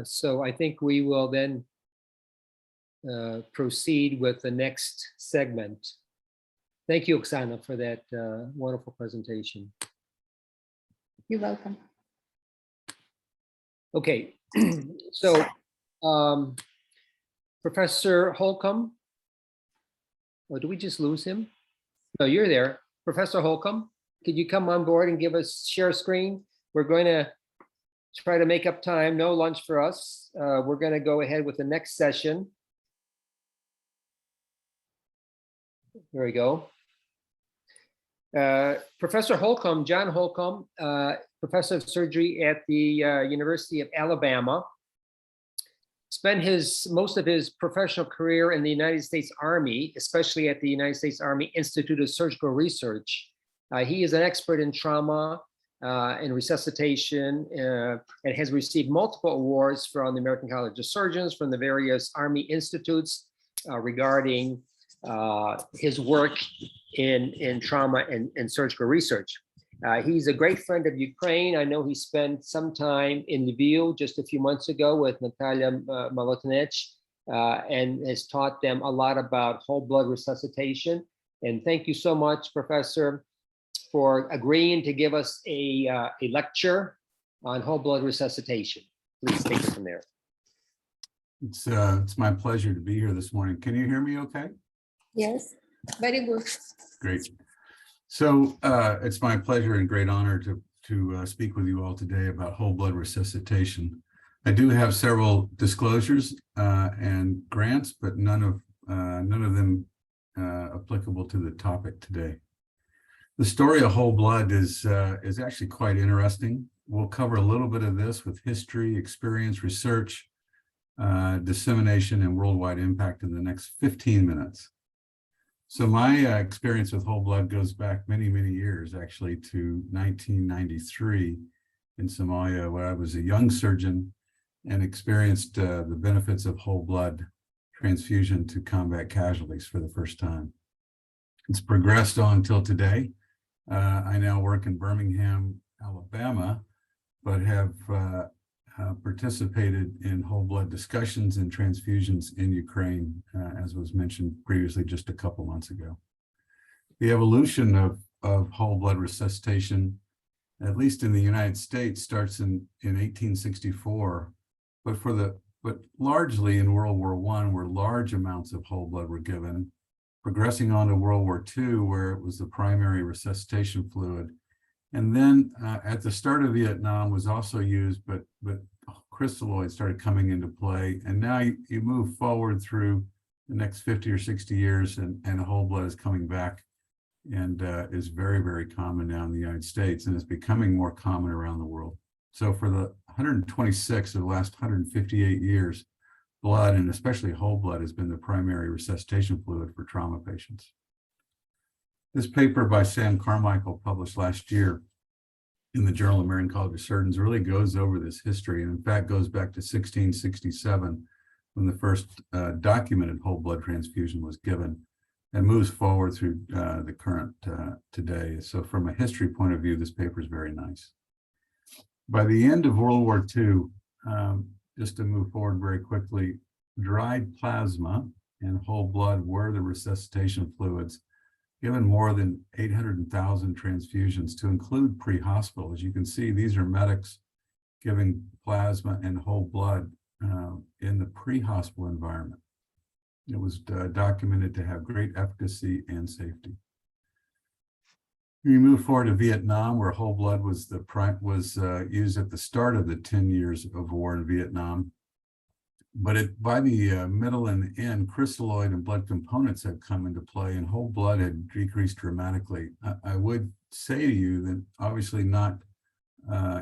So I think we will then proceed with the next segment. Thank you, Oksana, for that wonderful presentation. You're welcome. Okay, so Professor Holcomb, or do we just lose him? No, you're there. Professor Holcomb, could you come on board and give us share screen? We're going to try to make up time. No lunch for us. We're going to go ahead with the next session. There we go. Professor Holcomb, John Holcomb, professor of surgery at the University of Alabama, spent most of his professional career in the United States Army, especially at the United States Army Institute of Surgical Research. He is an expert in trauma and resuscitation and has received multiple awards from the American College of Surgeons, from the various Army institutes regarding his work in trauma and surgical research. He's a great friend of Ukraine. I know he spent some time in Lviv just a few months ago with Natalia Malotnech and has taught them a lot about whole blood resuscitation. And thank you so much, Professor, for agreeing to give us a lecture on whole blood resuscitation. Please take it from there. It's my pleasure to be here this morning. Can you hear me okay? Yes, very good. Great. So it's my pleasure and great honor to speak with you all today about whole blood resuscitation. I do have several disclosures and grants, but none of them applicable to the topic today. The story of whole blood is actually quite interesting. We'll cover a little bit of this with history, experience, research, dissemination, and worldwide impact in the next 15 minutes. So my experience with whole blood goes back many, many years, actually, to 1993 in Somalia, where I was a young surgeon and experienced the benefits of whole blood transfusion to combat casualties for the first time. It's progressed on till today. I now work in Birmingham, Alabama, but have participated in whole blood discussions and transfusions in Ukraine, as was mentioned previously just a couple months ago. The evolution of whole blood resuscitation, at least in the United States, starts in 1864, but largely in World War I, where large amounts of whole blood were given, progressing on to World War II, where it was the primary resuscitation fluid. And then at the start of Vietnam was also used, but crystalloids started coming into play. And now you move forward through the next 50 or 60 years and whole blood is coming back and is very, very common now in the United States and is becoming more common around the world. So for the 126 of the last 158 years, blood, and especially whole blood, has been the primary resuscitation fluid for trauma patients. This paper by Sam Carmichael, published last year in the Journal of American College of Surgeons, really goes over this history, and in fact goes back to 1667 when the first documented whole blood transfusion was given, and moves forward through the current today. So from a history point of view, this paper is very nice. By the end of World War II, just to move forward very quickly, dried plasma and whole blood were the resuscitation fluids, given more than 800,000 transfusions to include pre-hospital. As you can see, these are medics giving plasma and whole blood in the pre-hospital environment. It was documented to have great efficacy and safety. We move forward to Vietnam, where whole blood was used at the start of the 10 years of war in Vietnam. But by the middle and the end, crystalloid and blood components had come into play, and whole blood had decreased dramatically. I would say to you that obviously not,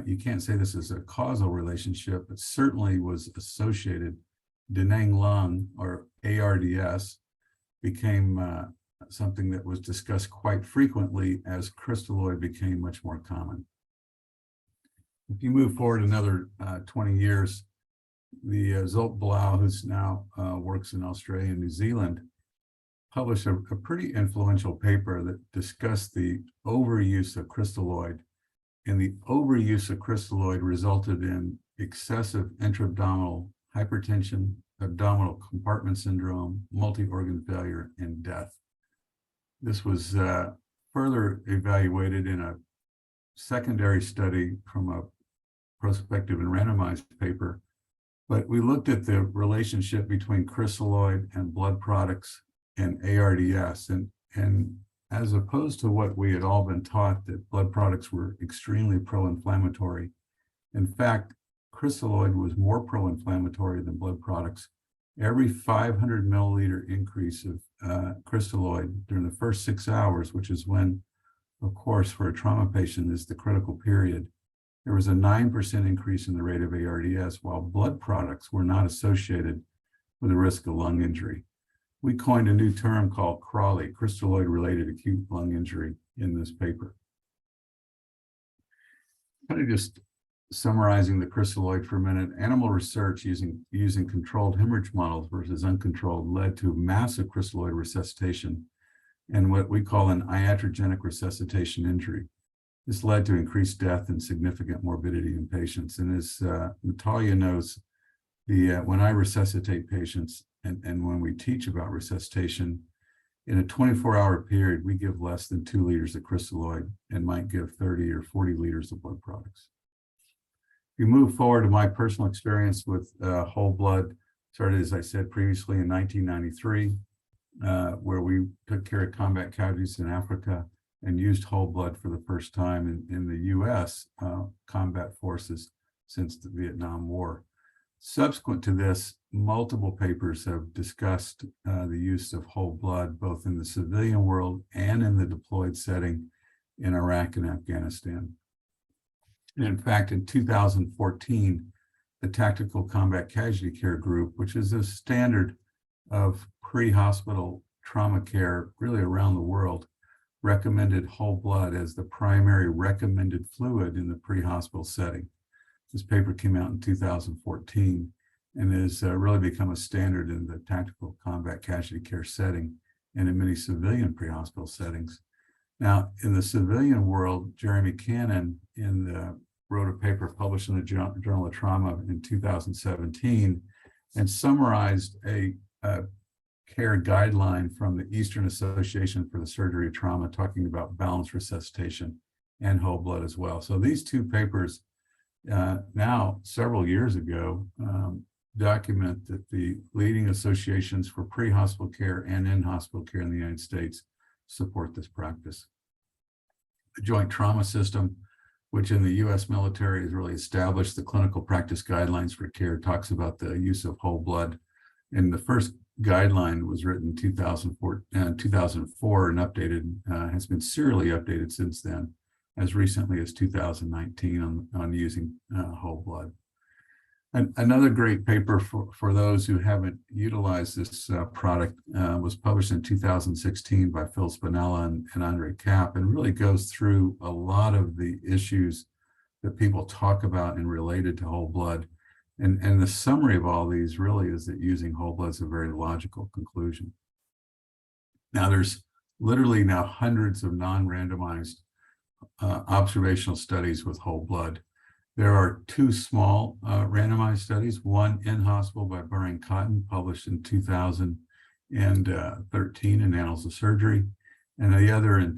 you can't say this is a causal relationship, but certainly was associated. Da Nang lung, or ARDS, became something that was discussed quite frequently as crystalloid became much more common. If you move forward another 20 years, the Zolt Blau, who's now works in Australia and New Zealand, published a pretty influential paper that discussed the overuse of crystalloid. And the overuse of crystalloid resulted in excessive intra-abdominal hypertension, abdominal compartment syndrome, multi-organ failure, and death. This was further evaluated in a secondary study from a prospective and randomized paper, but we looked at the relationship between crystalloid and blood products and ARDS, and as opposed to what we had all been taught, that blood products were extremely pro-inflammatory. In fact, crystalloid was more pro-inflammatory than blood products. Every 500 milliliter increase of crystalloid during the first 6 hours, which is when, of course, for a trauma patient is the critical period, there was a 9% increase in the rate of ARDS, while blood products were not associated with the risk of lung injury. We coined a new term called CRALI, crystalloid-related acute lung injury, in this paper. Kind of just summarizing the crystalloid for a minute, animal research using controlled hemorrhage models versus uncontrolled led to massive crystalloid resuscitation and what we call an iatrogenic resuscitation injury. This led to increased death and significant morbidity in patients. And as Natalia knows, when I resuscitate patients and when we teach about resuscitation, in a 24-hour period, we give less than 2 liters of crystalloid and might give 30 or 40 liters of blood products. If you move forward to my personal experience with whole blood, started, as I said previously, in 1993, where we took care of combat casualties in Africa and used whole blood for the first time in the US combat forces since the Vietnam War. Subsequent to this, multiple papers have discussed the use of whole blood, both in the civilian world and in the deployed setting in Iraq and Afghanistan. And in fact, in 2014, the Tactical Combat Casualty Care Group, which is a standard of pre-hospital trauma care really around the world, recommended whole blood as the primary recommended fluid in the pre-hospital setting. This paper came out in 2014 and has really become a standard in the tactical combat casualty care setting and in many civilian pre-hospital settings. Now, in the civilian world, Jeremy Cannon wrote a paper published in the Journal of Trauma in 2017 and summarized a care guideline from the Eastern Association for the Surgery of Trauma, talking about balanced resuscitation and whole blood as well. So these two papers now, several years ago, document that the leading associations for pre-hospital care and in-hospital care in the United States support this practice. The Joint Trauma System, which in the US military has really established the clinical practice guidelines for care, talks about the use of whole blood. And the first guideline was written in 2004 and updated, has been serially updated since then, as recently as 2019 on using whole blood. And another great paper for those who haven't utilized this product was published in 2016 by Phil Spinella and Andre Kapp, and really goes through a lot of the issues that people talk about and related to whole blood. And the summary of all these really is that using whole blood is a very logical conclusion. Now, there's literally now hundreds of non-randomized observational studies with whole blood. There are 2 small randomized studies, one in hospital by Burring Cotton, published in 2013 in Annals of Surgery, and the other in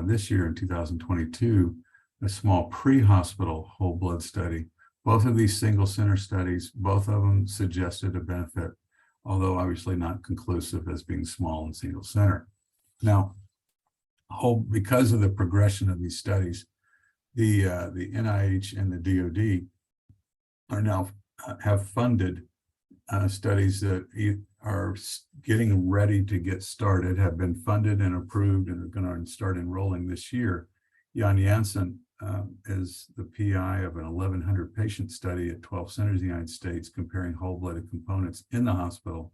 this year in 2022, a small pre-hospital whole blood study. Both of these single center studies, both of them suggested a benefit, although obviously not conclusive as being small and single center. Now, because of the progression of these studies, the NIH and the DoD are now have funded studies that are getting ready to get started, have been funded and approved, and are going to start enrolling this year. Jan Janssen is the PI of an 1,100 patient study at 12 centers in the United States comparing whole-blooded components in the hospital.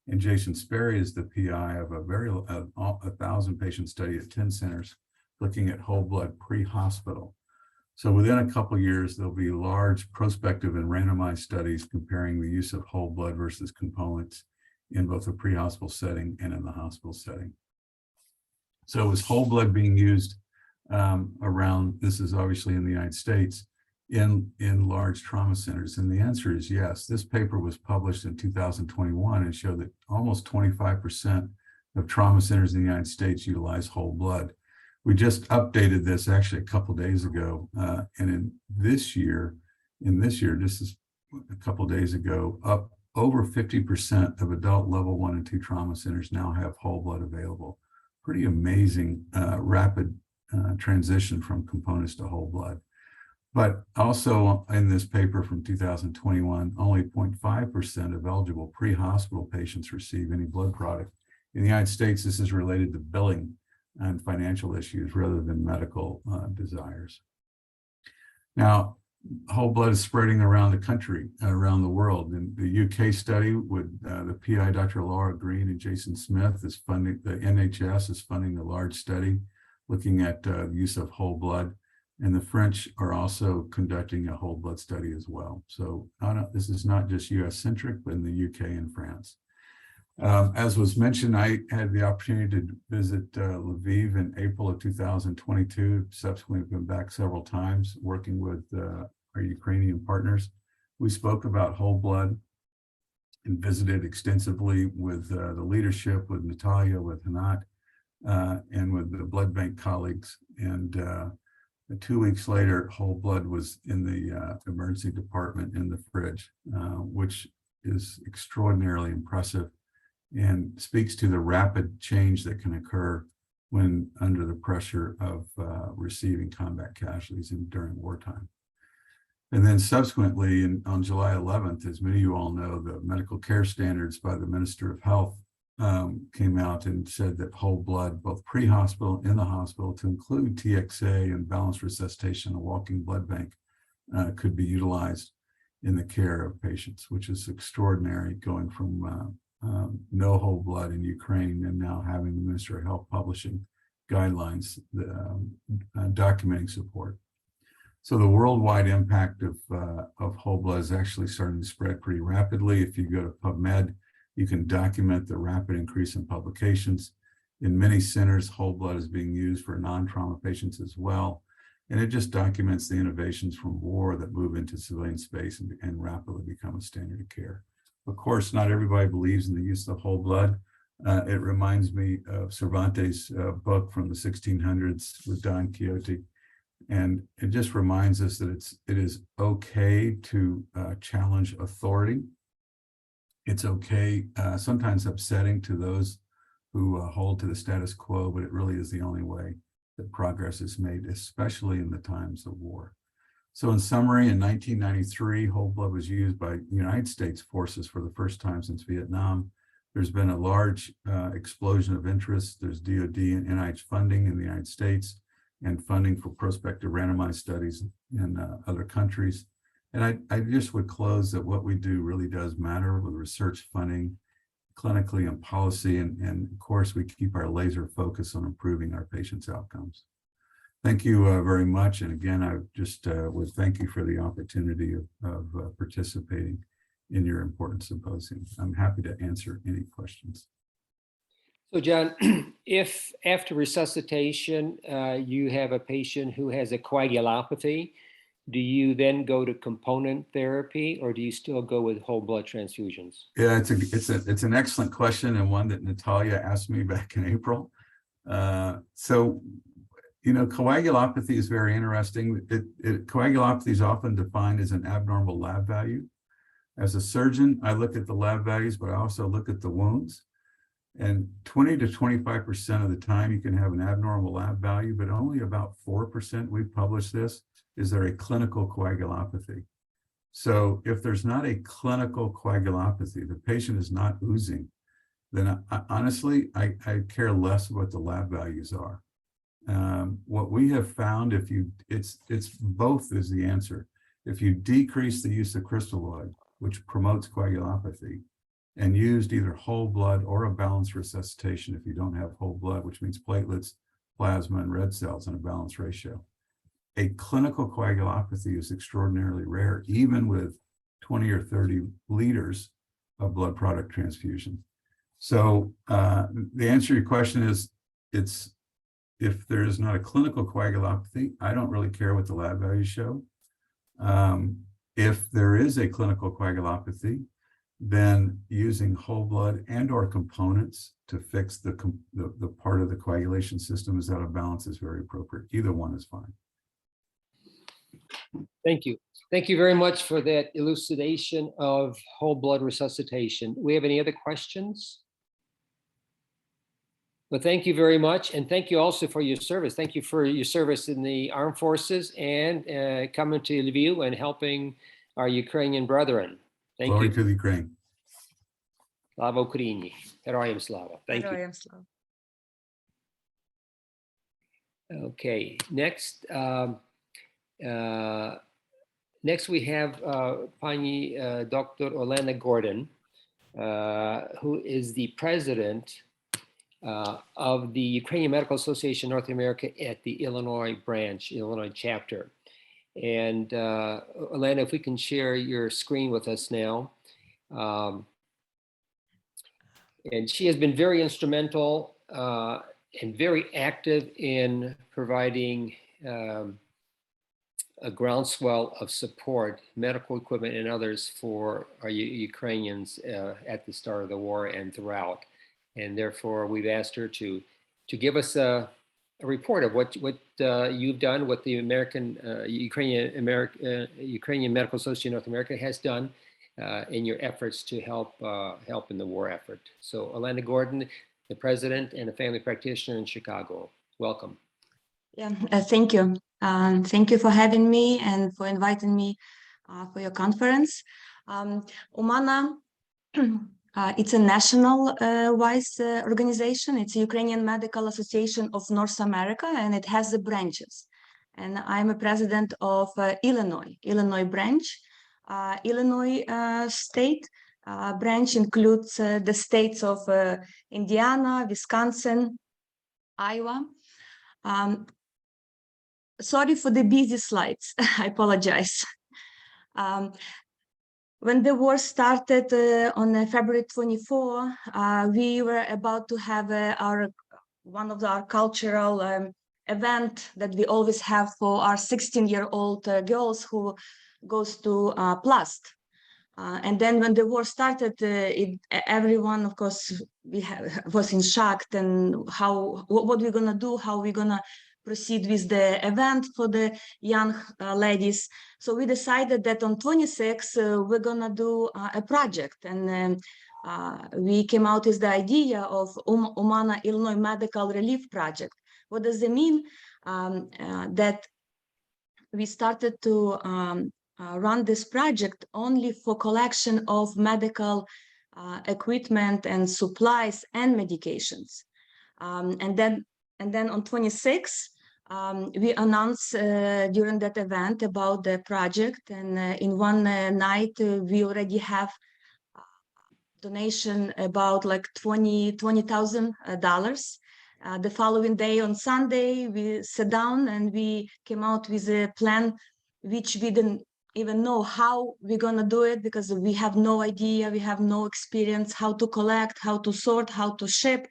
And Jason Sperry is the PI of a 1,000 patient study at 10 centers looking at whole blood pre-hospital. So within a couple of years, there'll be large prospective and randomized studies comparing the use of whole blood versus components in both the pre-hospital setting and in the hospital setting. So is whole blood being used around, this is obviously in the United States, in large trauma centers? And the answer is yes. This paper was published in 2021 and showed that almost 25% of trauma centers in the United States utilize whole blood. We just updated this actually a couple days ago, and in this year, this is a couple days ago, up over 50% of adult level 1 and 2 trauma centers now have whole blood available. Pretty amazing, rapid transition from components to whole blood. But also in this paper from 2021, only 0.5% of eligible pre-hospital patients receive any blood product. In the United States, this is related to billing and financial issues rather than medical desires. Now, whole blood is spreading around the country, around the world. In the UK study with the PI, Dr. Laura Green and Jason Smith is funding, the NHS is funding a large study looking at the use of whole blood. And the French are also conducting a whole blood study as well. So this is not just US centric, but in the UK and France. As was mentioned, I had the opportunity to visit Lviv in April of 2022. Subsequently, been back several times working with our Ukrainian partners. We spoke about whole blood and visited extensively with the leadership, with Natalia, with Hanat, and with the blood bank colleagues. And 2 weeks later, whole blood was in the emergency department in the fridge, which is extraordinarily impressive and speaks to the rapid change that can occur when under the pressure of receiving combat casualties during wartime. And then subsequently, on July 11th, as many of you all know, the medical care standards by the Minister of Health came out and said that whole blood, both pre-hospital and in the hospital, to include TXA and balanced resuscitation, a walking blood bank, could be utilized in the care of patients, which is extraordinary, going from no whole blood in Ukraine and now having the Minister of Health publishing guidelines documenting support. So the worldwide impact of whole blood is actually starting to spread pretty rapidly. If you go to PubMed, you can document the rapid increase in publications. In many centers, whole blood is being used for non-trauma patients as well. And it just documents the innovations from war that move into civilian space and rapidly become a standard of care. Of course, not everybody believes in the use of whole blood. It reminds me of Cervantes' book from the 1600s with Don Quixote. And it just reminds us that it is okay to challenge authority. It's okay, sometimes upsetting to those who hold to the status quo, but it really is the only way that progress is made, especially in the times of war. So in summary, in 1993, whole blood was used by United States forces for the first time since Vietnam. There's been a large explosion of interest. There's DoD and NIH funding in the United States and funding for prospective randomized studies in other countries. And I just would close that what we do really does matter with research funding, clinically and policy. And of course, we keep our laser focus on improving our patients' outcomes. Thank you very much. And again, I just would thank you for the opportunity of participating in your important symposium. I'm happy to answer any questions. So John, if after resuscitation, you have a patient who has a coagulopathy, do you then go to component therapy or do you still go with whole blood transfusions? Yeah, it's an excellent question and one that Natalia asked me back in April. So, you know, coagulopathy is very interesting. Coagulopathy is often defined as an abnormal lab value. As a surgeon, I look at the lab values, but I also look at the wounds. And 20 to 25% of the time you can have an abnormal lab value, but only about 4%, we've published this, is there a clinical coagulopathy. So if there's not a clinical coagulopathy, the patient is not oozing, then honestly, I care less what the lab values are. What we have found, it's both is the answer. If you decrease the use of crystalloid, which promotes coagulopathy, and used either whole blood or a balanced resuscitation if you don't have whole blood, which means platelets, plasma, and red cells in a balanced ratio. A clinical coagulopathy is extraordinarily rare, even with 20 or 30 liters of blood product transfusion. So the answer to your question is, if there is not a clinical coagulopathy, I don't really care what the lab values show. If there is a clinical coagulopathy, then using whole blood and or components to fix the part of the coagulation system is out of balance is very appropriate. Either one is fine. Thank you. Thank you very much for that elucidation of whole blood resuscitation. Do we have any other questions? Well, thank you very much. And thank you also for your service. Thank you for your service in the armed forces and coming to Lviv and helping our Ukrainian brethren. Thank Glory you. to the Ukraine. Slava Ukraini. Heroyam slava. Thank you. Героям слава. Okay, next, next we have Pani Dr. Olena Gordon, who is the president of the Ukrainian Medical Association North America at the Illinois branch, Illinois chapter. And Olena, if we can share your screen with us now. And she has been very instrumental and very active in providing a groundswell of support, medical equipment and others for our Ukrainians at the start of the war and throughout. And therefore, we've asked her to give us a report of what you've done, what the Ukrainian Medical Association North America has done in your efforts to help in the war effort. So, Olena Gordon, the president and a family practitioner in Chicago. Welcome. Yeah, thank you. Thank you for having me and for inviting me for your conference. UMANA, it's a national wise organization. It's a Ukrainian Medical Association of North America, and it has the branches. And I'm a president of Illinois branch. Illinois state branch includes the states of Indiana, Wisconsin, Iowa. Sorry for the busy slides. I apologize. When the war started on February 24, we were about to have one of our cultural event that we always have for our 16-year-old girls who goes to Plast. And then when the war started, everyone, of course, was in shock. And what we're gonna do? How we're gonna proceed with the event for the young ladies? So we decided that on 26, we're gonna do a project, and we came out with the idea of UMANA Illinois Medical Relief Project. What does it mean? That we started to run this project only for collection of medical equipment and supplies and medications. And then on 26, we announced during that event about the project, and in one night we already have donation about like $20,000. The following day on Sunday, we sat down and we came out with a plan, which we didn't even know how we're gonna do it, because we have no idea, we have no experience how to collect, how to sort, how to ship.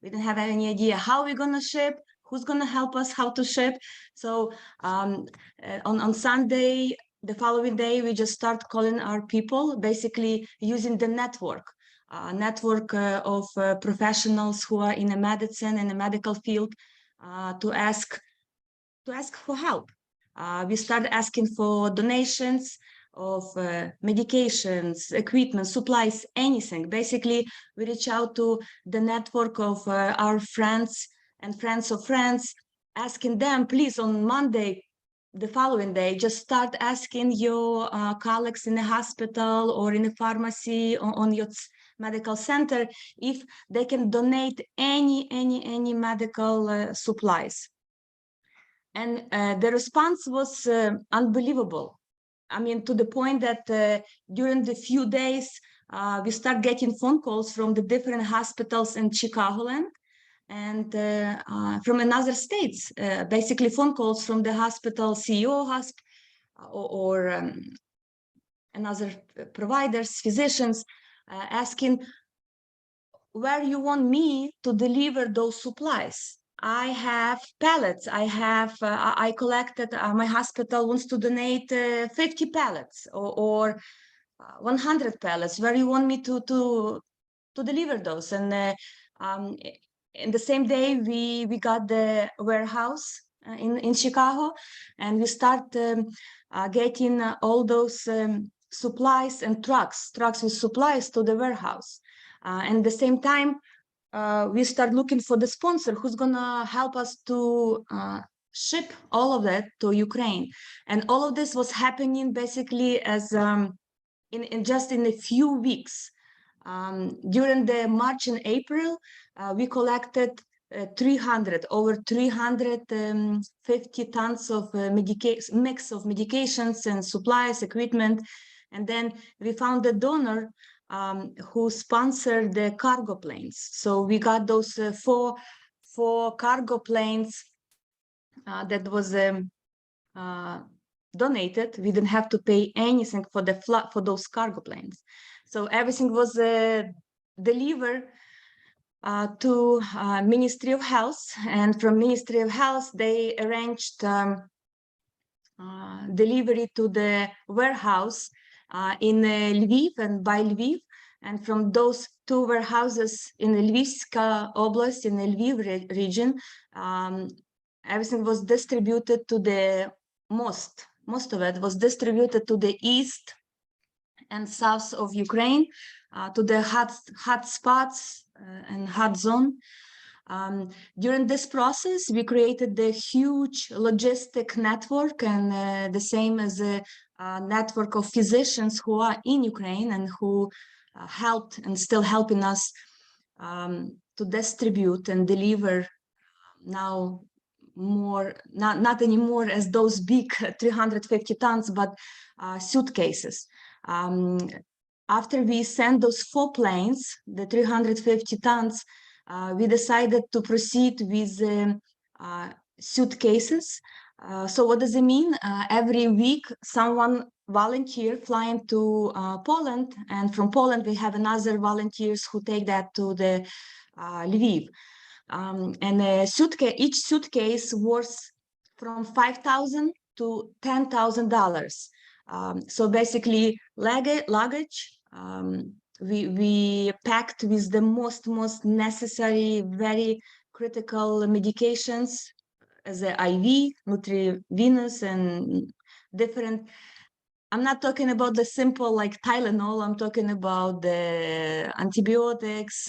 We didn't have any idea how we're gonna ship, who's gonna help us, how to ship. So on Sunday, the following day, we just start calling our people, basically using the network of professionals who are in the medicine and the medical field to ask for help. We started asking for donations of medications, equipment, supplies, anything. Basically, we reach out to the network of our friends and friends of friends, asking them, please, on Monday, the following day, just start asking your colleagues in the hospital or in the pharmacy or on your medical center if they can donate any medical supplies. And the response was unbelievable. I mean, to the point that during the few days, we start getting phone calls from the different hospitals in Chicagoland and from another states, basically phone calls from the hospital CEO or another providers, physicians, asking where you want me to deliver those supplies. I have pallets. I collected, my hospital wants to donate 50 pallets or 100 pallets. Where you want me to deliver those? And in the same day, we got the warehouse in Chicago, and we start getting all those supplies and trucks with supplies to the warehouse. And at the same time, we start looking for the sponsor who's gonna help us to ship all of that to Ukraine. And all of this was happening basically as in just in a few weeks. During the March and April, we collected over 350 tons of mix of medications and supplies, equipment. And then we found a donor who sponsored the cargo planes. So we got those four cargo planes that was donated. We didn't have to pay anything for for those cargo planes. So everything was delivered to Ministry of Health, and from Ministry of Health they arranged delivery to the warehouse in Lviv and by Lviv. And from those two warehouses in Lvivska Oblast, in the Lviv region, everything was distributed to the most of it was distributed to the east and south of Ukraine, to the hot spots and hot zone. During this process, we created the huge logistic network, and the same as a network of physicians who are in Ukraine and who helped and still helping us to distribute and deliver now more, not anymore as those big 350 tons, but suitcases. After we sent those 4 planes, the 350 tons, we decided to proceed with suitcases. So what does it mean? Every week, someone volunteer flying to Poland, and from Poland we have another volunteers who take that to the Lviv. And each suitcase worth from $5,000 to $10,000. So basically, luggage. We packed with the most necessary, very critical medications as a IV, Nutrivenous, and different. I'm not talking about the simple like Tylenol. I'm talking about the antibiotics,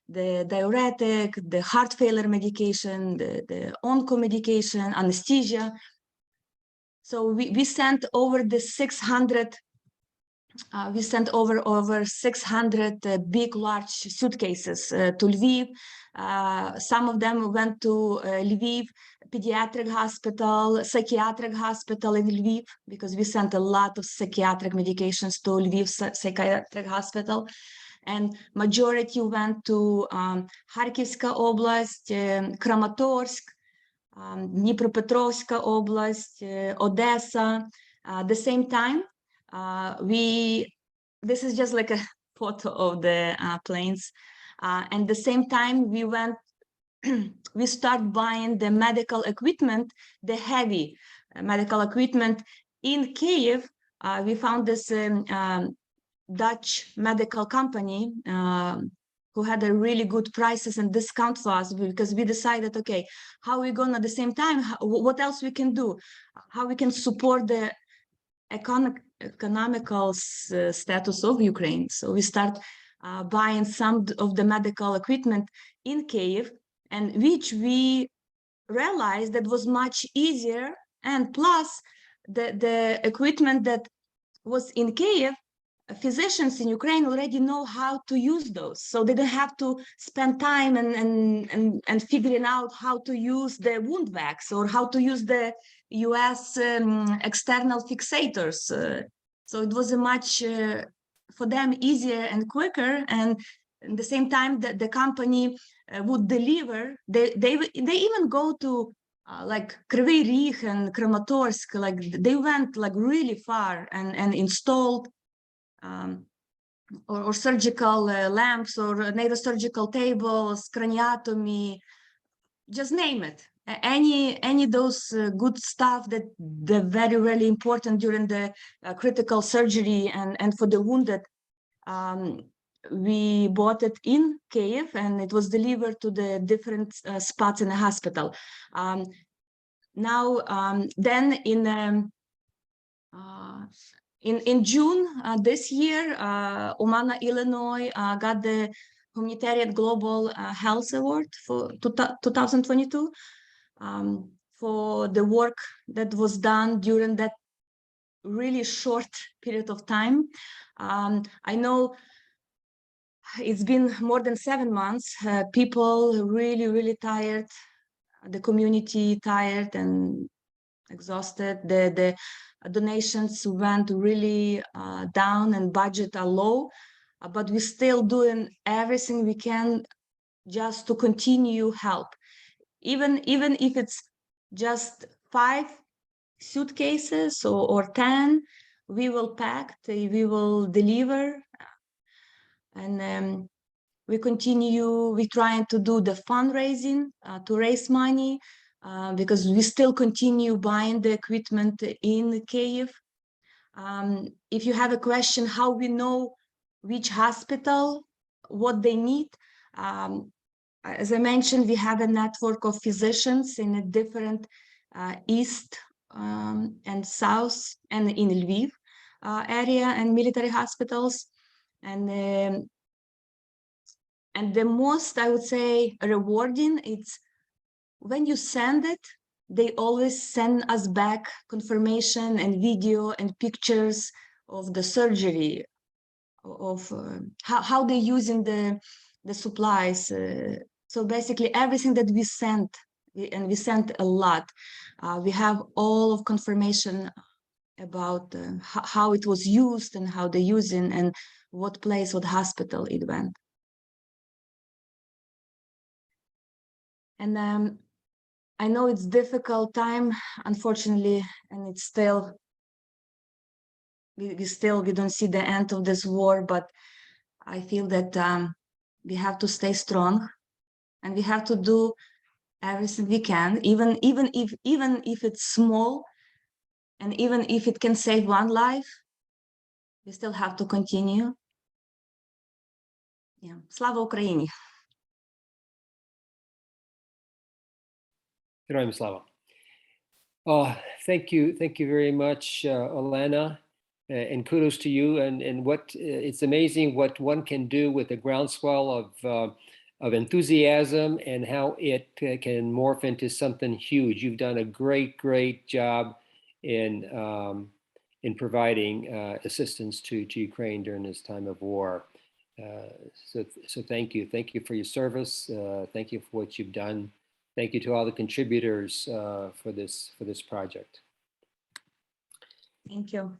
the diuretic, the heart failure medication, the onco medication, anesthesia. So we sent over the 600. We sent over 600 big, large suitcases to Lviv. Some of them went to Lviv Pediatric Hospital, Psychiatric Hospital in Lviv, because we sent a lot of psychiatric medications to Lviv Psychiatric Hospital. And majority went to Kharkivska Oblast, Kramatorsk, Dnipropetrovska Oblast, Odessa. At the same time, this is just like a photo of the planes. And the same time we start buying the medical equipment, the heavy medical equipment in Kyiv. We found this Dutch medical company who had a really good prices and discount for us, because we decided, okay, how are we going at the same time? What else we can do? How we can support the economical status of Ukraine. So we start buying some of the medical equipment in Kyiv, and which we realized that was much easier. And plus the equipment that was in Kyiv, physicians in Ukraine already know how to use those. So they don't have to spend time and figuring out how to use the wound vacs or how to use the US external fixators. So it was a much, for them, easier and quicker. And at the same time that the company would deliver, they even go to like Kryvyi Rih and Kramatorsk, like they went like really far and installed or surgical lamps or neurosurgical tables, craniotomy, just name it. Any those good stuff that they're very, really important during the critical surgery and for the wounded. We bought it in Kyiv and it was delivered to the different spots in the hospital. Then in June this year, UMANA Illinois got the Humanitarian Global Health Award for 2022 for the work that was done during that really short period of time. I know it's been more than 7 months. People really tired, the community tired and exhausted. The donations went really down and budget are low, but we're still doing everything we can just to continue help. Even if it's just 5 suitcases or 10, we will pack, we will deliver. And we're trying to do the fundraising to raise money because we still continue buying the equipment in Kyiv. If you have a question, how we know which hospital, what they need, as I mentioned, we have a network of physicians in a different east and south and in Lviv area and military hospitals. And the most, I would say, rewarding, it's when you send it, they always send us back confirmation and video and pictures of the surgery, of how they're using the supplies. So basically everything that we sent, and we sent a lot, we have all of confirmation about how it was used and how they're using and what place, what hospital it went. And I know it's difficult time, unfortunately, and it's still, we don't see the end of this war, but I feel that we have to stay strong and we have to do everything we can, even if it's small, and even if it can save one life, we still have to continue. Yeah. Slava Ukraini! Heroyam Slava. Oh, thank you very much, Olena, and kudos to you. And what it's amazing what one can do with a groundswell of enthusiasm and how it can morph into something huge. You've done a great job in providing assistance to Ukraine during this time of war. So thank you for your service. Thank you for what you've done. Thank you to all the contributors for this project. Thank you.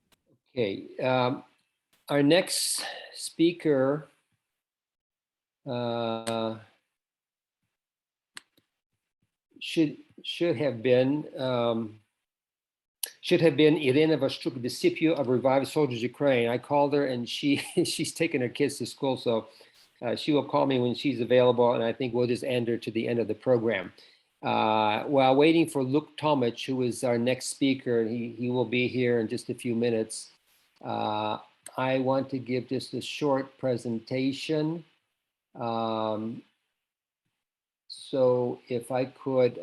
Okay, our next speaker should have been Ivano-Frankivsk, the CPO of Revived Soldiers Ukraine. I called her and she's taking her kids to school, so she will call me when she's available, and I think we'll just end her to the end of the program. While waiting for Tomycz, who is our next speaker, he will be here in just a few minutes. I want to give just a short presentation. So if I could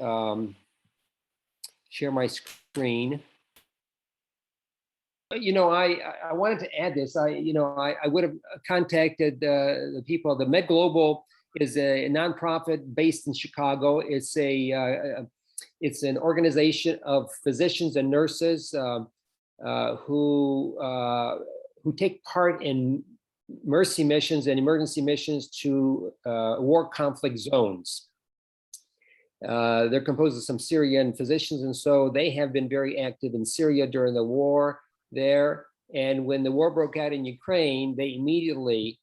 share my screen. You know, I wanted to add this. I would have contacted the people. The Med Global is a nonprofit based in Chicago. It's an organization of physicians and nurses who take part in mercy missions and emergency missions to war conflict zones. They're composed of some Syrian physicians, and so they have been very active in Syria during the war there. And when the war broke out in Ukraine, they immediately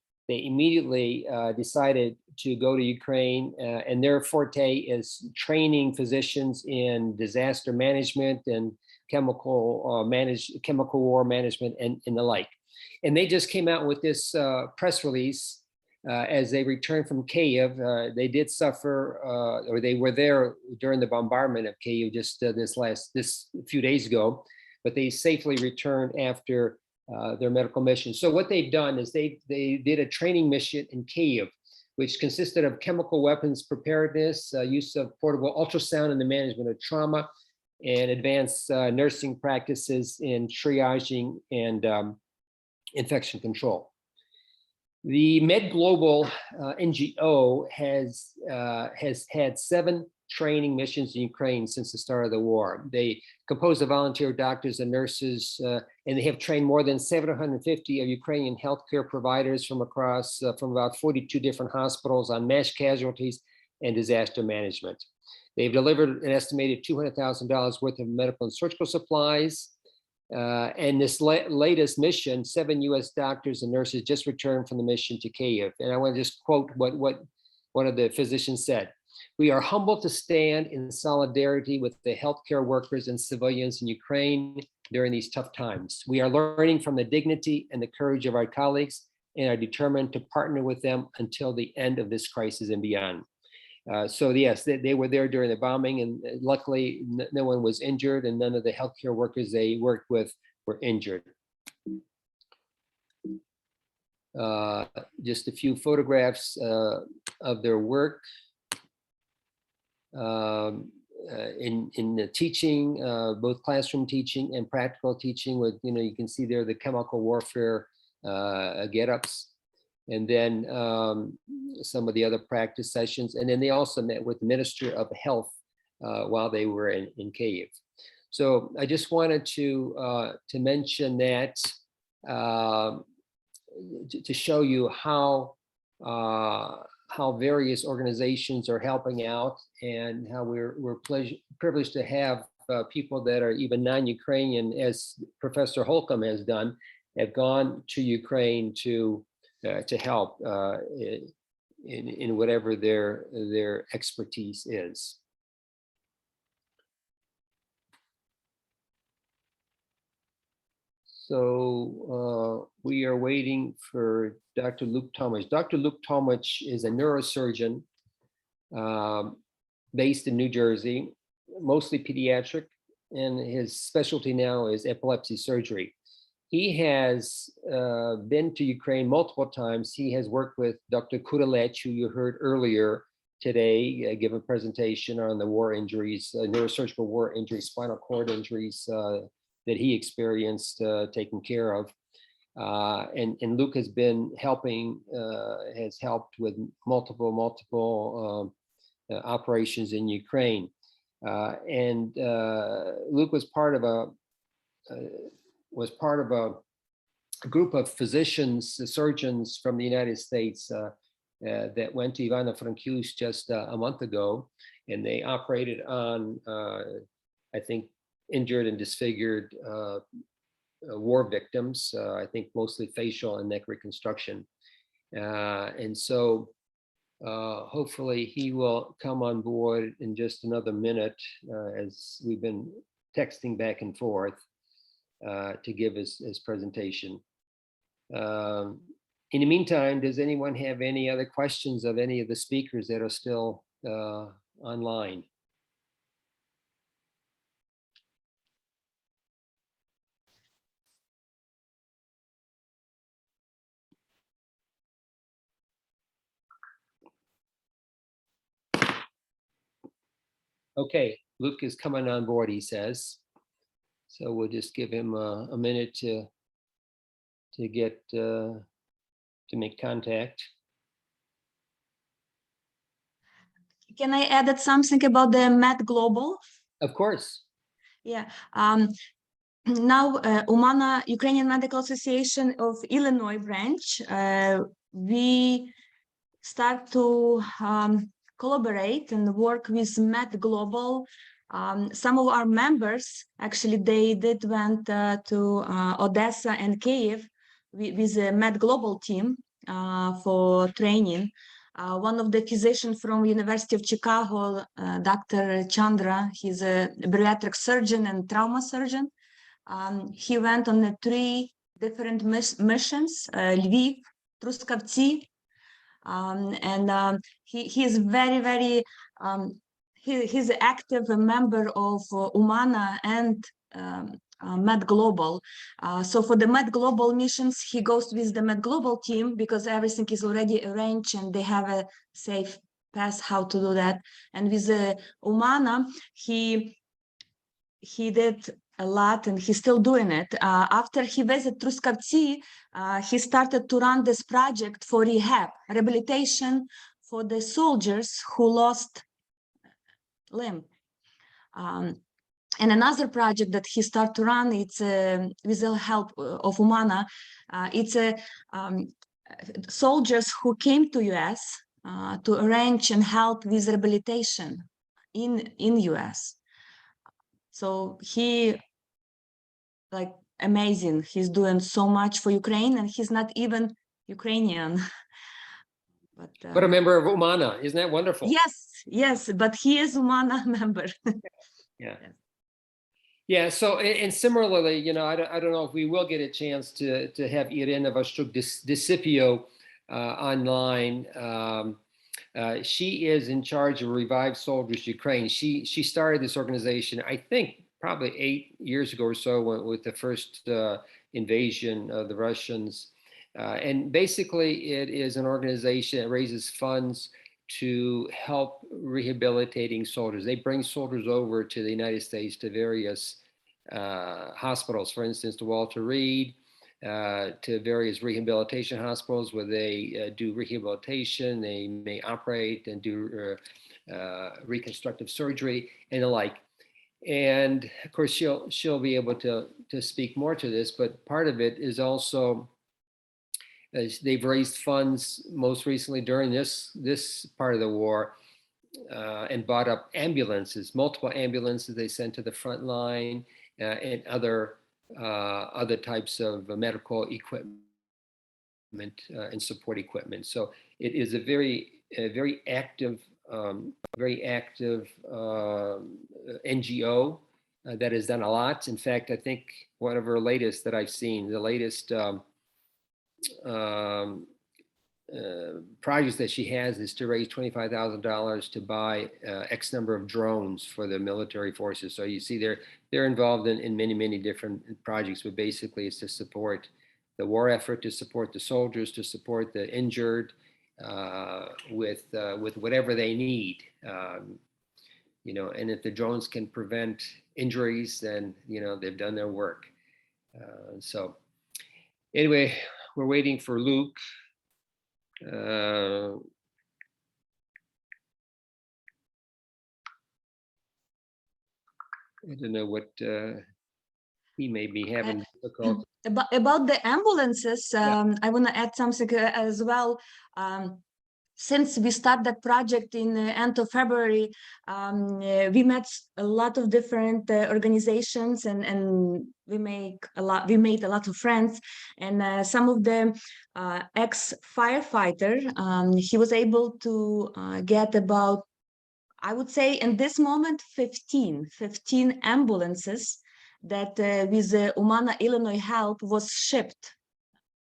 decided to go to Ukraine, and their forte is training physicians in disaster management and chemical war management and the like. And they just came out with this press release as they returned from Kyiv. They did suffer, or they were there during the bombardment of Kyiv just this few days ago, but they safely returned after their medical mission. So what they've done is they did a training mission in Kyiv, which consisted of chemical weapons preparedness, use of portable ultrasound in the management of trauma, and advanced nursing practices in triaging and infection control. The Med Global NGO has had 7 training missions in Ukraine since the start of the war. They composed of volunteer doctors and nurses, and they have trained more than 750 of Ukrainian healthcare providers from across, from about 42 different hospitals on mass casualties and disaster management. They've delivered an estimated $200,000 worth of medical and surgical supplies. And this latest mission, 7 US doctors and nurses just returned from the mission to Kyiv. And I want to just quote what one of the physicians said. "We are humbled to stand in solidarity with the healthcare workers and civilians in Ukraine during these tough times. We are learning from the dignity and the courage of our colleagues and are determined to partner with them until the end of this crisis and beyond." So yes, they were there during the bombing, and luckily no one was injured, and none of the healthcare workers they worked with were injured. Just a few photographs of their work in the teaching, both classroom teaching and practical teaching. With you can see there the chemical warfare get-ups. And then some of the other practice sessions. And then they also met with the Minister of Health while they were in Kyiv. So I just wanted to mention that to show you how various organizations are helping out, and how we're privileged to have people that are even non-Ukrainian, as Professor Holcomb has done, have gone to Ukraine to help in whatever their expertise is. So we are waiting for Dr. Luke Tomycz. Dr. Luke Tomycz is a neurosurgeon based in New Jersey, mostly pediatric, and his specialty now is epilepsy surgery. He has been to Ukraine multiple times. He has worked with Dr. Kudalec, who you heard earlier today, give a presentation on the war injuries, neurosurgical war injuries, spinal cord injuries that he experienced taking care of. And Luke has been helping, has helped with multiple operations in Ukraine. And Luke was part of a group of physicians, surgeons from the United States that went to Ivano-Frankivsk just a month ago, and they operated on, I think, injured and disfigured war victims, I think mostly facial and neck reconstruction. And so hopefully he will come on board in just another minute, as we've been texting back and forth, to give his presentation. In the meantime, does anyone have any other questions of any of the speakers that are still online? Okay, Luke is coming on board, he says. So we'll just give him a minute to get to make contact. Can I add something about the Med Global? Of course. Yeah. Now, UMANA, Ukrainian Medical Association of Illinois branch, we start to collaborate and work with Med Global. Some of our members, actually, they went to Odessa and Kyiv with the Med Global team for training. One of the physicians from University of Chicago, Dr. Chandra, he's a bariatric surgeon and trauma surgeon. He went on 3 different missions, Lviv, Truskavtsi, He's very, very, he's an active member of UMANA and Med Global. So for the Med Global missions, he goes with the Med Global team because everything is already arranged and they have a safe path how to do that. And with UMANA, he did a lot and he's still doing it. After he visited Truskavci, he started to run this project for rehabilitation for the soldiers who lost limb. And another project that he started to run, it's with the help of UMANA, it's soldiers who came to US to arrange and help with rehabilitation in US. So he, like, amazing. He's doing so much for Ukraine and he's not even Ukrainian. But a member of UMANA, isn't that wonderful? Yes, but he is UMANA member. Yeah. Yeah, so, and similarly, you know, I don't know if we will get a chance to have Irena Discipio online. She is in charge of Revived Soldiers Ukraine. She started this organization, I think, probably 8 years ago or so with the first invasion of the Russians. And basically, it is an organization that raises funds to help rehabilitating soldiers. They bring soldiers over to the United States to various hospitals, for instance, to Walter Reed, to various rehabilitation hospitals where they do rehabilitation, they may operate and do reconstructive surgery and the like. And of course, she'll be able to speak more to this, but part of it is also they've raised funds most recently during this part of the war and bought up ambulances, multiple ambulances they sent to the front line and other types of medical equipment and support equipment. So it is a very active NGO that has done a lot. In fact, I think one of her latest that I've seen, the latest projects that she has is to raise $25,000 to buy X number of drones for the military forces. So you see they're involved in many different projects, but basically it's to support the war effort, to support the soldiers, to support the injured with whatever they need. You know, and if the drones can prevent injuries, then, you know, they've done their work. So anyway, we're waiting for Luke. I don't know what he may be having difficulty. About the ambulances, I want to add something as well. Since we started that project in the end of February, we met a lot of different organizations and we made a lot of friends. And some of the ex-firefighter, he was able to get about, I would say in this moment, 15 ambulances that with the UMANA Illinois help was shipped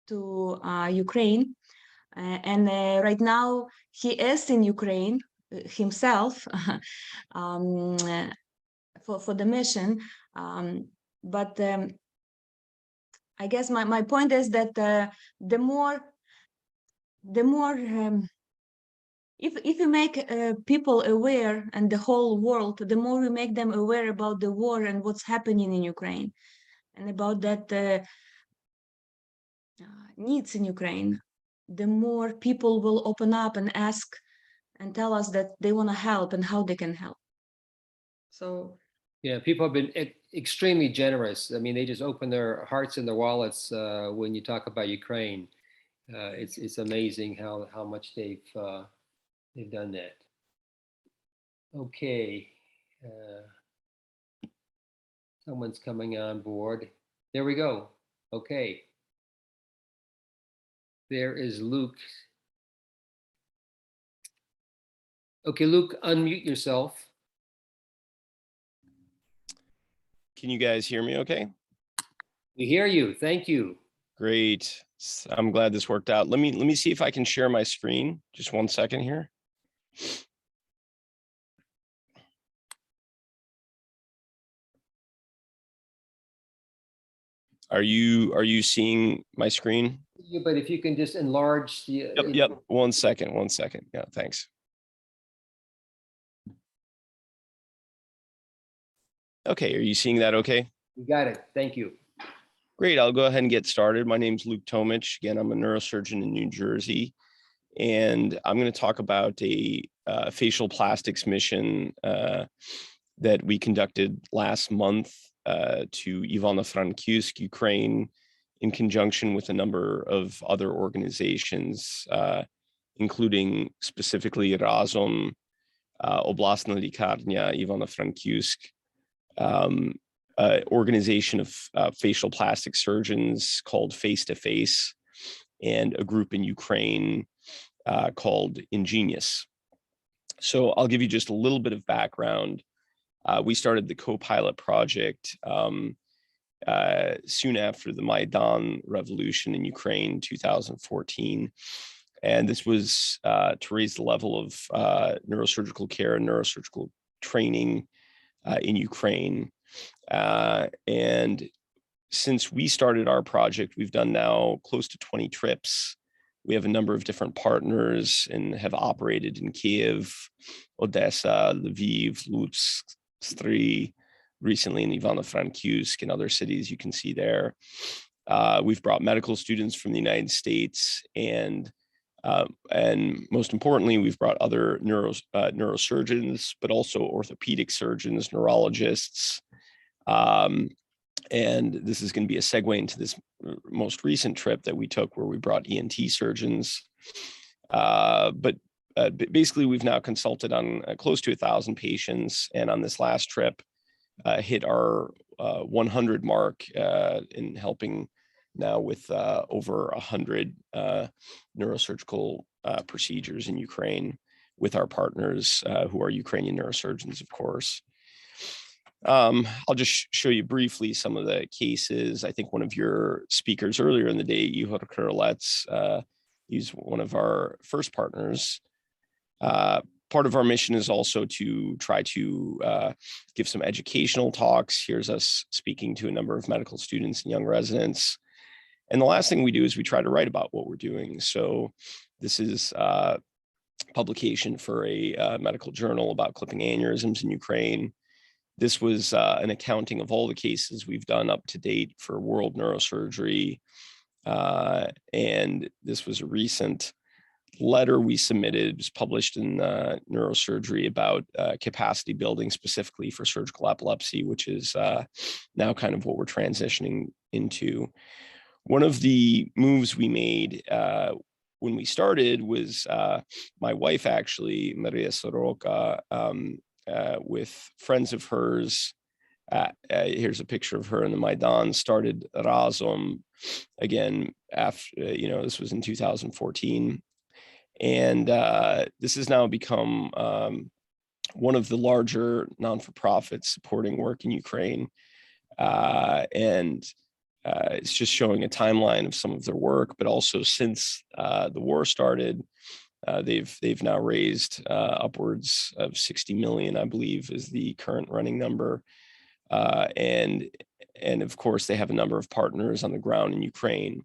to Ukraine. And right now he is in Ukraine himself for the mission. But I guess my point is that the more if you make people aware and the whole world, the more we make them aware about the war and what's happening in Ukraine and about that needs in Ukraine, the more people will open up and ask and tell us that they want to help and how they can help. So yeah, people have been extremely generous. I mean, they just open their hearts and their wallets when you talk about Ukraine. It's amazing how much they've done that. Okay, someone's coming on board. There we go. Okay. There is Luke. Okay, Luke, unmute yourself. Can you guys hear me okay? We hear you. Thank you. Great. I'm glad this worked out. Let me see if I can share my screen. Just 1 second here. Are you seeing my screen? But if you can just enlarge the. Yep. 1 second. 1 second. Yeah, thanks. Okay, are you seeing that okay? You got it. Thank you. Great, I'll go ahead and get started. My name's Luke Tomycz. Again, I'm a neurosurgeon in New Jersey, and I'm going to talk about a facial plastics mission that we conducted last month to Ivano-Frankivsk, Ukraine, in conjunction with a number of other organizations, including specifically Razom, Oblastna Likarnia, Ivano-Frankivsk, organization of facial plastic surgeons called Face to Face, and a group in Ukraine called Ingenious. So I'll give you just a little bit of background. We started the co-pilot project soon after the Maidan revolution in Ukraine, 2014. And this was to raise the level of neurosurgical care and neurosurgical training in Ukraine. And since we started our project, we've done now close to 20 trips. We have a number of different partners and have operated in Kiev, Odessa, Lviv, Lutsk, Stry, recently in Ivano-Frankivsk and other cities you can see there. We've brought medical students from the United States, and most importantly, we've brought other neurosurgeons, but also orthopedic surgeons, neurologists. And this is going to be a segue into this most recent trip that we took, where we brought ENT surgeons. But basically, we've now consulted on close to 1,000 patients, and on this last trip, hit our 100 mark in helping now with over 100 neurosurgical procedures in Ukraine with our partners who are Ukrainian neurosurgeons, of course. I'll just show you briefly some of the cases. I think one of your speakers earlier in the day, Ihor Kurlets, he's one of our first partners. Part of our mission is also to try to give some educational talks. Here's us speaking to a number of medical students and young residents. And the last thing we do is we try to write about what we're doing. So this is publication for a medical journal about clipping aneurysms in Ukraine. This was an accounting of all the cases we've done up to date for World Neurosurgery. And this was a recent letter we submitted. It was published in Neurosurgery about capacity building specifically for surgical epilepsy, which is now kind of what we're transitioning into. One of the moves we made when we started was my wife, actually, Maria Soroka, with friends of hers. Here's a picture of her in the Maidan, started Razom again after, this was in 2014. And this has now become one of the larger non-for-profits supporting work in Ukraine. And it's just showing a timeline of some of their work, but also since the war started, they've now raised upwards of 60 million, I believe, is the current running number. And of course, they have a number of partners on the ground in Ukraine.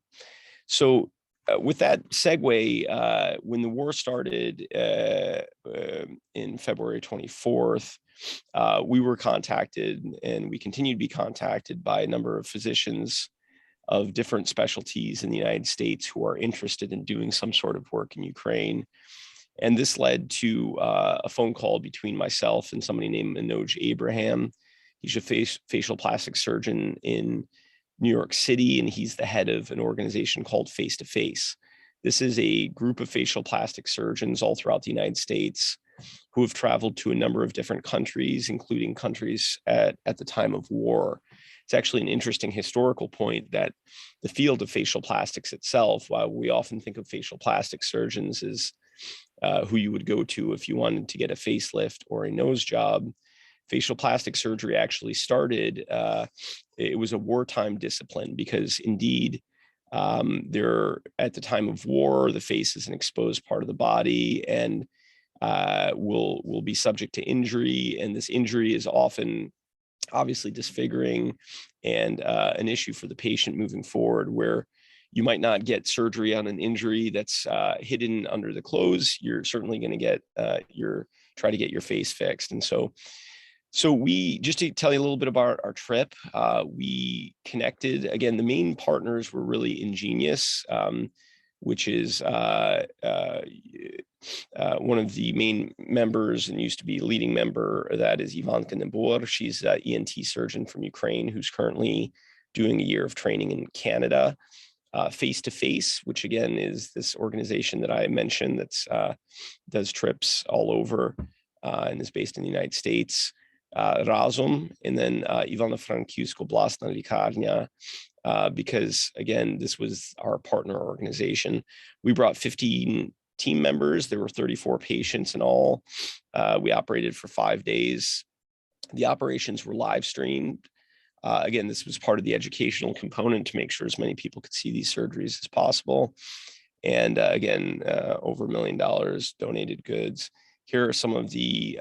So with that segue, when the war started in February 24th, we were contacted, and we continue to be contacted by a number of physicians of different specialties in the United States who are interested in doing some sort of work in Ukraine. And this led to a phone call between myself and somebody named Manoj Abraham. He's a facial plastic surgeon in New York City, and he's the head of an organization called Face to Face. This is a group of facial plastic surgeons all throughout the United States who have traveled to a number of different countries, including countries at the time of war. It's actually an interesting historical point that the field of facial plastics itself, while we often think of facial plastic surgeons as who you would go to if you wanted to get a facelift or a nose job, facial plastic surgery actually started, it was a wartime discipline because indeed They're at the time of war, the face is an exposed part of the body and will be subject to injury. And this injury is often obviously disfiguring and an issue for the patient moving forward, where you might not get surgery on an injury that's hidden under the clothes. You're certainly going to get try to get your face fixed. And so we, just to tell you a little bit about our trip, we connected, again, the main partners were really Ingenious, which is one of the main members and used to be leading member. That is Ivanka Nebor. She's an ENT surgeon from Ukraine who's currently doing a year of training in Canada. Face to Face, which again is this organization that I mentioned that's does trips all over and is based in the United States. Razum, and then Ivano-Frankivsk Oblastna Likarnia, because again, this was our partner organization. We brought 15 team members. There were 34 patients in all. We operated for 5 days. The operations were live streamed. Again, this was part of the educational component to make sure as many people could see these surgeries as possible. And again, over $1 million donated goods. Here are some of the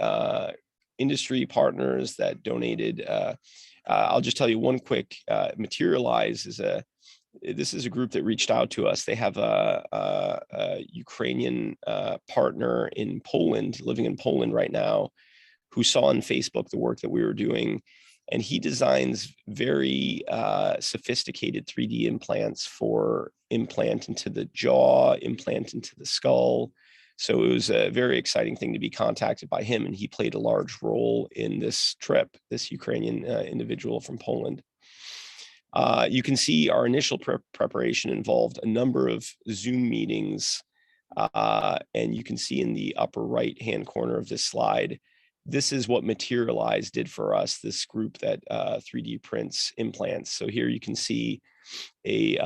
industry partners that donated. I'll just tell you one quick. Materialize is this is a group that reached out to us. They have a Ukrainian partner in Poland, living in Poland right now, who saw on Facebook the work that we were doing. And he designs very sophisticated 3D implants for implant into the jaw, implant into the skull. So it was a very exciting thing to be contacted by him. And he played a large role in this trip, this Ukrainian individual from Poland. You can see our initial preparation involved a number of Zoom meetings. And you can see in the upper right-hand corner of this slide, this is what Materialize did for us, this group that 3D prints implants. So here you can see a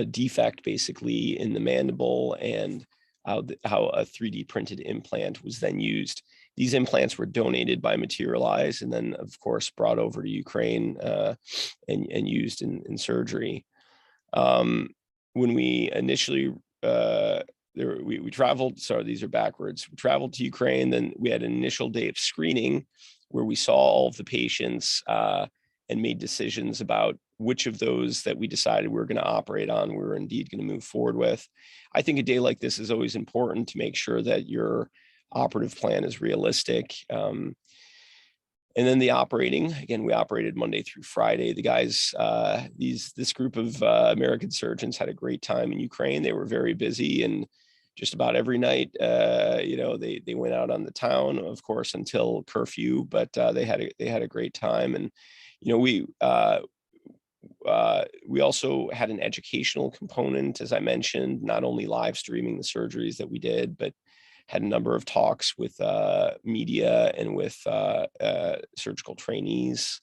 defect basically in the mandible and how a 3D printed implant was then used. These implants were donated by Materialize and then, of course, brought over to Ukraine and used in surgery. When we initially we traveled, sorry, these are backwards. We traveled to Ukraine, then we had an initial day of screening where we saw all of the patients and made decisions about which of those that we decided we were going to operate on, we were indeed going to move forward with. I think a day like this is always important to make sure that your operative plan is realistic. And then the operating, again, we operated Monday through Friday. The guys, this group of American surgeons had a great time in Ukraine. They were very busy, and just about every night, they went out on the town, of course, until curfew. But they had a great time, and we also had an educational component, as I mentioned, not only live streaming the surgeries that we did, but had a number of talks with media and with surgical trainees.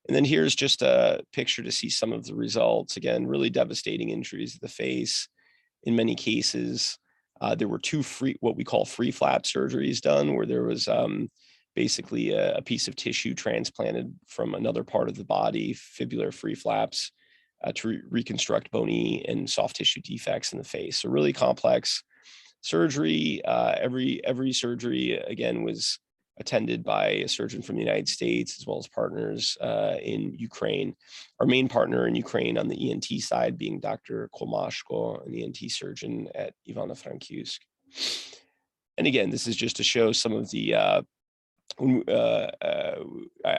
And then here's just a picture to see some of the results. Again, really devastating injuries to the face. In many cases, there were two what we call free flap surgeries done, where there was basically a piece of tissue transplanted from another part of the body, fibular free flaps, to reconstruct bony and soft tissue defects in the face. So really complex surgery. Every surgery, again, was attended by a surgeon from the United States, as well as partners in Ukraine. Our main partner in Ukraine on the ENT side being Dr. Kolmashko, an ENT surgeon at Ivano-Frankivsk. And again, this is just to show some of the, I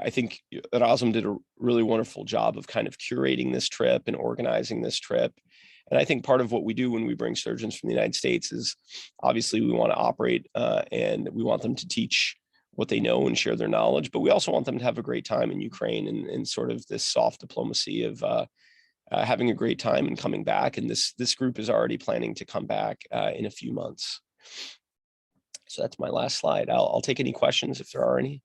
think Razum did a really wonderful job of kind of curating this trip and organizing this trip. And I think part of what we do when we bring surgeons from the United States is obviously we want to operate and we want them to teach what they know and share their knowledge, but we also want them to have a great time in Ukraine and sort of this soft diplomacy of having a great time and coming back. And this group is already planning to come back in a few months. So that's my last slide. I'll take any questions if there are any.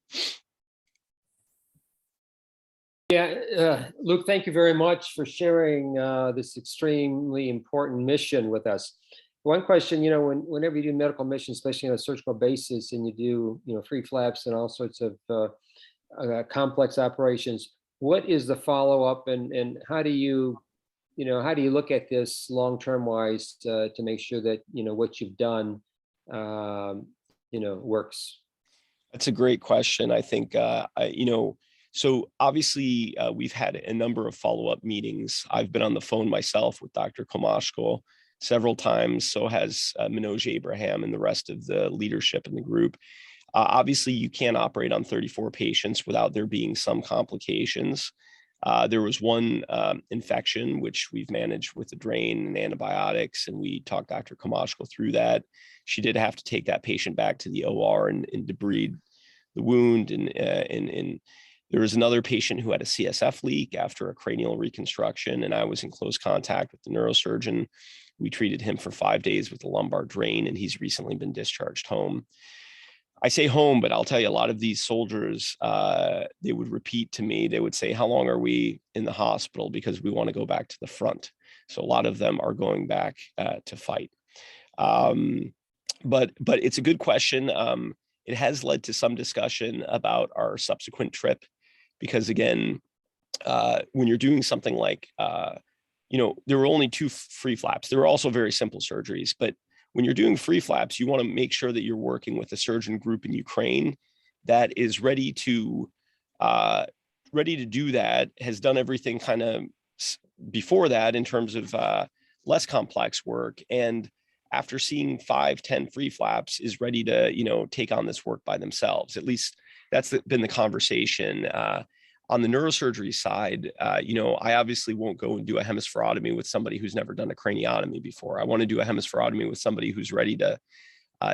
Yeah, Luke, thank you very much for sharing this extremely important mission with us. One question, whenever you do medical missions, especially on a surgical basis, and you do, free flaps and all sorts of complex operations, what is the follow-up and how do you how do you look at this long-term wise to make sure that, what you've done, works? That's a great question. I think, so obviously we've had a number of follow-up meetings. I've been on the phone myself with Dr. Komashko several times. So has Manoj Abraham and the rest of the leadership in the group. Obviously, you can't operate on 34 patients without there being some complications. There was one infection, which we've managed with a drain and antibiotics, and we talked Dr. Komashko through that. She did have to take that patient back to the OR and debride the wound. And there was another patient who had a CSF leak after a cranial reconstruction, and I was in close contact with the neurosurgeon. We treated him for 5 days with a lumbar drain, and he's recently been discharged home. I say home, but I'll tell you, a lot of these soldiers, they would repeat to me, they would say, how long are we in the hospital? Because we want to go back to the front. So a lot of them are going back to fight. But it's a good question. It has led to some discussion about our subsequent trip, because again, when you're doing something like, there were only 2 free flaps. There were also very simple surgeries, but when you're doing free flaps, you want to make sure that you're working with a surgeon group in Ukraine that is ready to do that, has done everything kind of before that in terms of less complex work. And after seeing 5-10 free flaps is ready to, take on this work by themselves. At least that's been the conversation. On the neurosurgery side, I obviously won't go and do a hemispherotomy with somebody who's never done a craniotomy before. I want to do a hemispherotomy with somebody who's ready to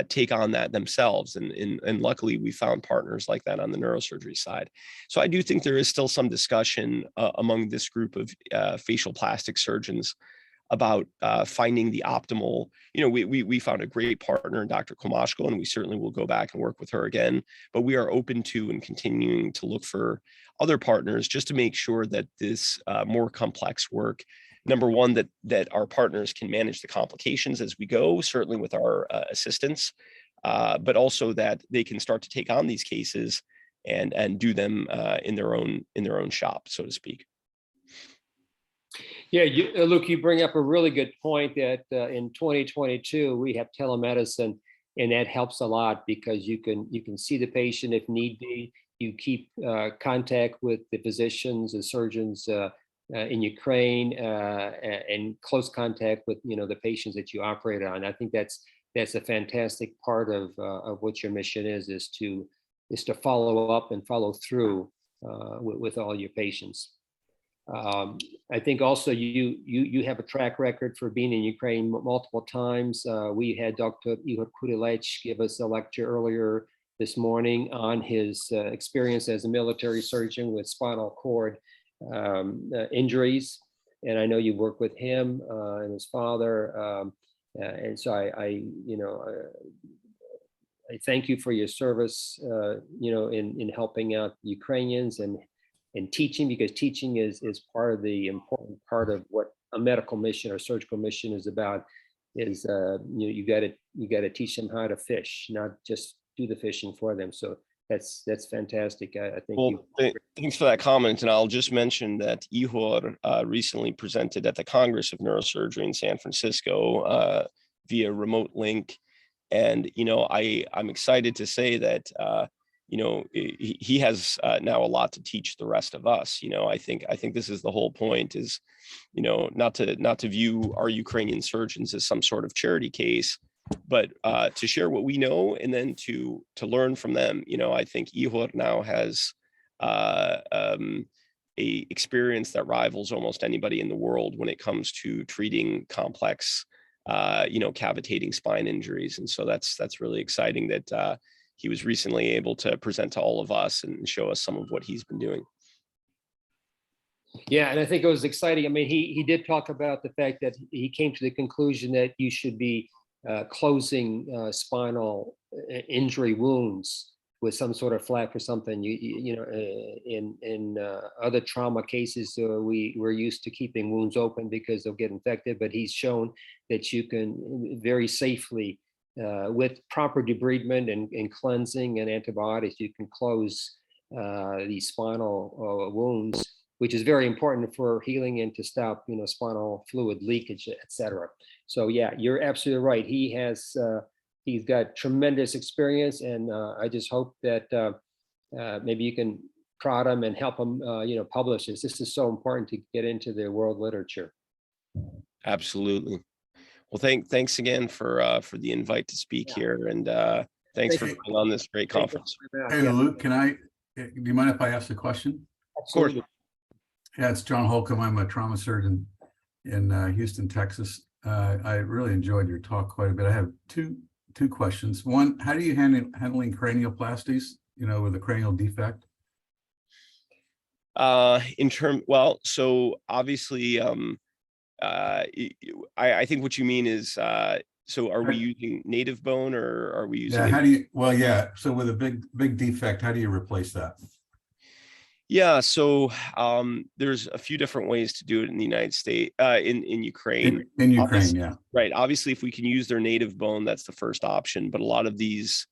take on that themselves. And luckily, we found partners like that on the neurosurgery side. So I do think there is still some discussion among this group of facial plastic surgeons about finding the optimal, we found a great partner in Dr. Komashko, and we certainly will go back and work with her again, but we are open to and continuing to look for other partners just to make sure that this more complex work, number one, that our partners can manage the complications as we go, certainly with our assistance, but also that they can start to take on these cases and do them in their own shop, so to speak. Yeah, Luke, you bring up a really good point that in 2022 we have telemedicine, and that helps a lot because you can see the patient if need be. You keep contact with the physicians and surgeons in Ukraine and close contact with the patients that you operate on. I think that's a fantastic part of what your mission is to follow up and follow through with all your patients. I think also you have a track record for being in Ukraine multiple times. We had Dr. Ihor Kudelech give us a lecture earlier this morning on his experience as a military surgeon with spinal cord injuries. And I know you work with him and his father. And so I thank you for your service, in helping out Ukrainians and teaching, because teaching is part of the important part of what a medical mission or surgical mission is about. Is you got to teach them how to fish, not just do the fishing for them. So that's fantastic. I think. Well, thanks for that comment. And I'll just mention that Ihor recently presented at the Congress of Neurosurgery in San Francisco via remote link, and I'm excited to say that. He has now a lot to teach the rest of us. I think this is the whole point, is, not to view our Ukrainian surgeons as some sort of charity case, but to share what we know and then to learn from them. I think Ihor now has a experience that rivals almost anybody in the world when it comes to treating complex, cavitating spine injuries. And so that's really exciting that he was recently able to present to all of us and show us some of what he's been doing. Yeah, and I think it was exciting. I mean, he did talk about the fact that he came to the conclusion that you should be closing spinal injury wounds with some sort of flap or something. In other trauma cases, we're used to keeping wounds open because they'll get infected, but he's shown that you can very safely, with proper debridement and cleansing and antibiotics, you can close these spinal wounds which is very important for healing and to stop, spinal fluid leakage, etc. So yeah, you're absolutely right. He's got tremendous experience, and I just hope that maybe you can prod him and help him, publish this. This is so important to get into the world literature. Absolutely. Well, thanks again for the invite to speak here, and thanks for being on this great conference. Hey, Luke, do you mind if I ask a question? Of course. Yeah, it's John Holcomb. I'm a trauma surgeon in Houston, Texas. I really enjoyed your talk quite a bit. I have two questions. One, how do you handling cranioplasties, with a cranial defect? So obviously, I think what you mean is, so are we using native bone, or are we using? Yeah, so with a big defect, how do you replace that? Yeah, so there's a few different ways to do it in the United States, in Ukraine. In Ukraine, yeah. Right. Obviously, if we can use their native bone, that's the first option. But a lot of these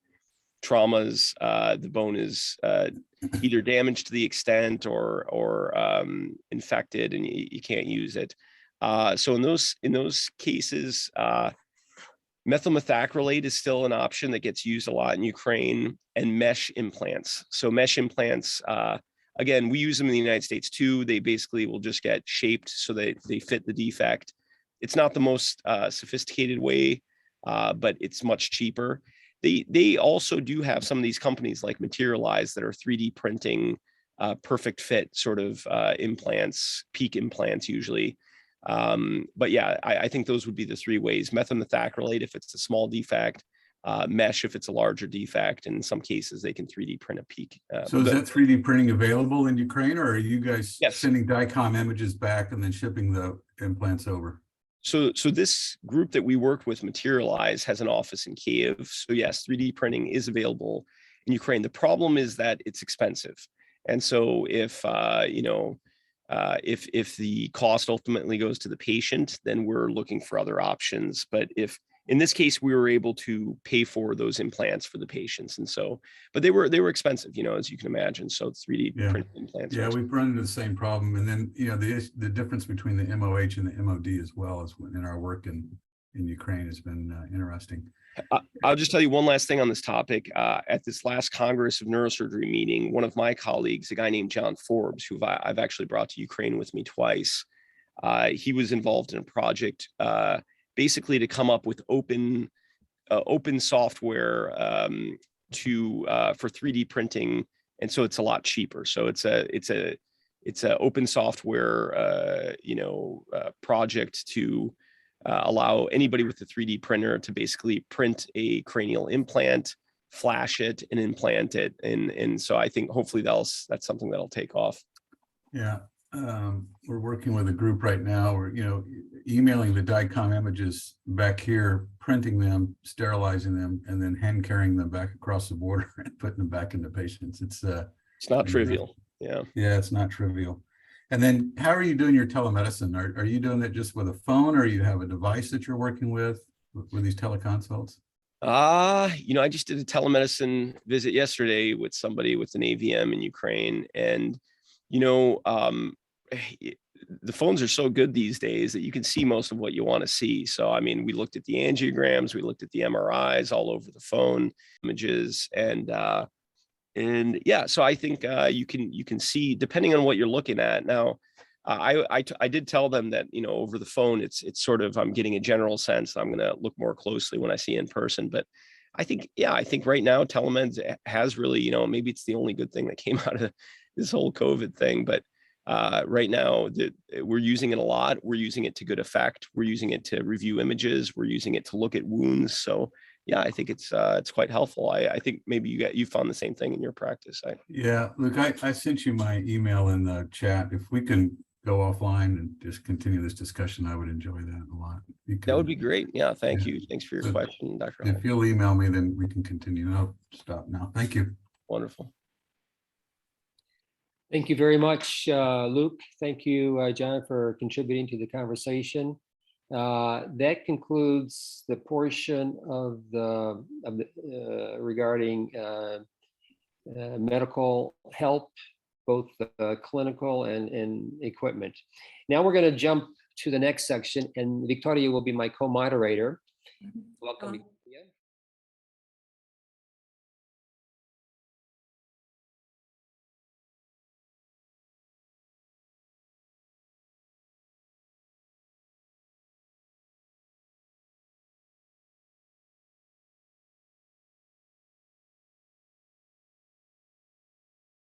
traumas, the bone is either damaged to the extent or infected, and you can't use it. So in those cases, methylmethacrylate is still an option that gets used a lot in Ukraine, and mesh implants. So mesh implants, again, we use them in the United States too. They basically will just get shaped so they fit the defect. It's not the most sophisticated way, but it's much cheaper. They also do have some of these companies like Materialize that are 3D printing perfect fit sort of implants, peak implants usually. But yeah, I think those would be the three ways: methylmethacrylate if it's a small defect, mesh if it's a larger defect, and in some cases they can 3D print a peak. So is that 3D printing available in Ukraine, or are you guys Yes. sending DICOM images back and then shipping the implants over? So this group that we worked with, Materialize, has an office in Kyiv. So yes, 3D printing is available in Ukraine. The problem is that it's expensive. And so if the cost ultimately goes to the patient, then we're looking for other options. But if in this case, we were able to pay for those implants for the patients. And so, but they were expensive, as you can imagine. So 3D printed implants. Yeah, we've run into the same problem. And then, the difference between the MOH and the MOD as well as in our work in Ukraine has been interesting. I'll just tell you one last thing on this topic. At this last Congress of Neurosurgery meeting, one of my colleagues, a guy named John Forbes, who I've actually brought to Ukraine with me twice, he was involved in a project basically to come up with open software for 3D printing, and so it's a lot cheaper. So it's a open software project to allow anybody with a 3D printer to basically print a cranial implant, flash it, and implant it. And so I think hopefully that's something that'll take off. Yeah. We're working with a group right now. We're, emailing the DICOM images back here, printing them, sterilizing them, and then hand carrying them back across the border and putting them back into patients. It's not trivial. Yeah. Yeah, it's not trivial. And then how are you doing your telemedicine? Are you doing it just with a phone, or you have a device that you're working with these teleconsults? I just did a telemedicine visit yesterday with somebody with an AVM in Ukraine, and the phones are so good these days that you can see most of what you want to see. So, I mean, we looked at the angiograms, we looked at the MRIs all over the phone, images, and yeah, so I think you can see depending on what you're looking at. Now, I did tell them that over the phone it's sort of, I'm getting a general sense. I'm going to look more closely when I see in person. But I think right now telemed has really, maybe it's the only good thing that came out of this whole COVID thing. But right now we're using it a lot. We're using it to good effect. We're using it to review images. We're using it to look at wounds. So yeah, I think it's quite helpful. I think maybe you found the same thing in your practice. Yeah, look, I sent you my email in the chat. If we can go offline and just continue this discussion, I would enjoy that a lot. That would be great. Yeah, thank you. Thanks for your question, Dr. If you'll email me, then we can continue. I'll stop now. Thank you. Wonderful. Thank you very much, Luke. Thank you, John, for contributing to the conversation. That concludes the portion of the regarding medical help both clinical and equipment. Now we're going to jump to the next section, and Victoria will be my co-moderator. Welcome.